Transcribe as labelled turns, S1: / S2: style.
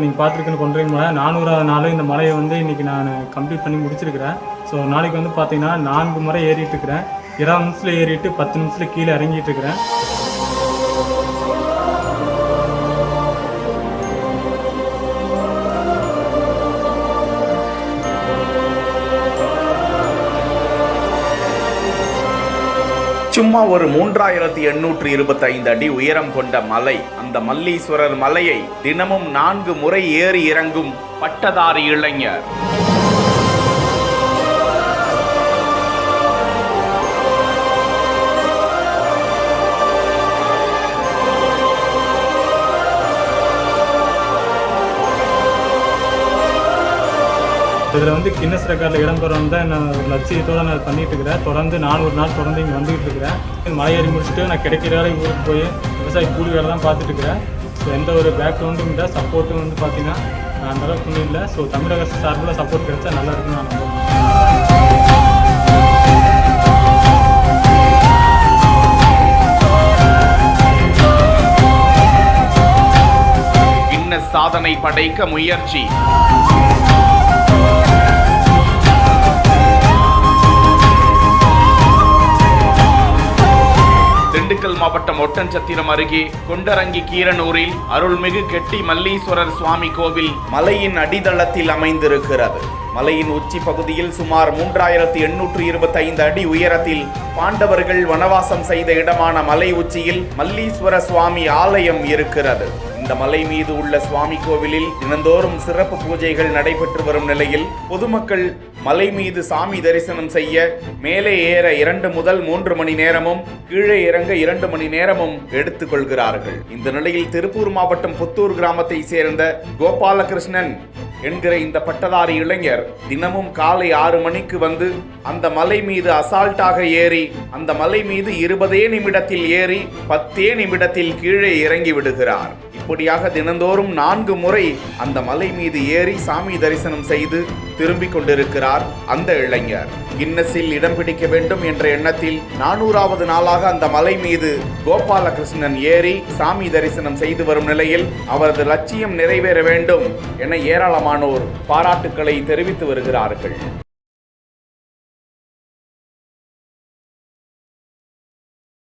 S1: நீங்கள் பார்த்துருக்குன்னு கொன்றை மலை 400வது நாள் இந்த மலையை வந்து இன்றைக்கி நான் கம்ப்ளீட் பண்ணி முடிச்சிருக்கிறேன். ஸோ நாளைக்கு வந்து பார்த்தீங்கன்னா 4 முறை ஏறிட்டு இருக்கிறேன். 20 நிமிஷத்தில் ஏறிட்டு 10 நிமிஷத்தில் கீழே இறங்கிட்டு இருக்கிறேன்.
S2: சும்மா ஒரு 3825 அடி உயரம் கொண்ட மலை, அந்த மல்லீஸ்வரர் மலையை தினமும் 4 முறை ஏறி இறங்கும் பட்டதாரி இளைஞர்.
S1: இதில் வந்து கின்னஸ் ரெக்கார்டில் இடம்பெறணும் தான் நான் ஒரு லட்சியத்தோடு நான் பண்ணிகிட்டு இருக்கிறேன். தொடர்ந்து 400 நாள் தொடர்ந்து இங்கே வந்துகிட்டு இருக்கிறேன். மலை ஏறி முடிச்சுட்டு நான் கிடைக்கிற வேலை ஊருக்கு போய் விவசாய கூலி வேலை தான் பார்த்துட்டு இருக்கிறேன். ஸோ எந்த ஒரு பேக்ரவுண்டும் இல்லை, சப்போர்ட்டும் வந்து பார்த்தீங்கன்னா அந்தளவுக்கு ஒன்றும் இல்லை. ஸோ தமிழக சார்பில் சப்போர்ட் கிடைச்சா நல்லா இருக்குன்னு நான் நம்புவேன்.
S2: கின்னஸ் சாதனை படைக்க முயற்சி. திண்டுக்கல் மாவட்டம் ஒட்டன்சத்திரம் அருகே கொண்டரங்கி கீரனூரில் அருள்மிகு கெட்டி மல்லீஸ்வரர் சுவாமி கோவில் மலையின் அடித்தளத்தில் அமைந்திருக்கிறது. மலையின் உச்சி பகுதியில் சுமார் 3825 அடி உயரத்தில் பாண்டவர்கள் வனவாசம் செய்த இடமான மலை உச்சியில் மல்லீஸ்வர சுவாமி ஆலயம் இருக்கிறது. இந்த மலை மீது உள்ள சுவாமி கோவிலில் தினந்தோறும் சிறப்பு பூஜைகள் நடைபெற்று வரும் நிலையில் பொதுமக்கள் மலை மீது சாமி தரிசனம் செய்ய மேலே ஏற 2 முதல் 3 மணி நேரமும் கீழே இறங்க 2 மணி நேரமும் எடுத்துக் கொள்கிறார்கள். இந்த நிலையில் திருப்பூர் மாவட்டம் புத்தூர் கிராமத்தை சேர்ந்த கோபாலகிருஷ்ணன் என்கிற இந்த பட்டதாரி இளைஞர் தினமும் காலை 6 மணிக்கு வந்து அந்த மலை மீது அசால்ட்டாக ஏறி அந்த மலை மீது 20 நிமிடத்தில் ஏறி 10 நிமிடத்தில் கீழே இறங்கி விடுகிறார். இப்படியாக தினந்தோறும் 4 முறை அந்த மலை மீது ஏறி சாமி தரிசனம் செய்து திரும்பிக் கொண்டிருக்கிறார் அந்த இளைஞர். கின்னஸில் இடம் பிடிக்க வேண்டும் என்ற எண்ணத்தில் 400வது நாளாக அந்த மலை மீது கோபாலகிருஷ்ணன் ஏறி சாமி தரிசனம் செய்து வரும் நிலையில் அவரது லட்சியம் நிறைவேற வேண்டும் என ஏராளமானோர் பாராட்டுக்களை தெரிவித்து வருகிறார்கள்.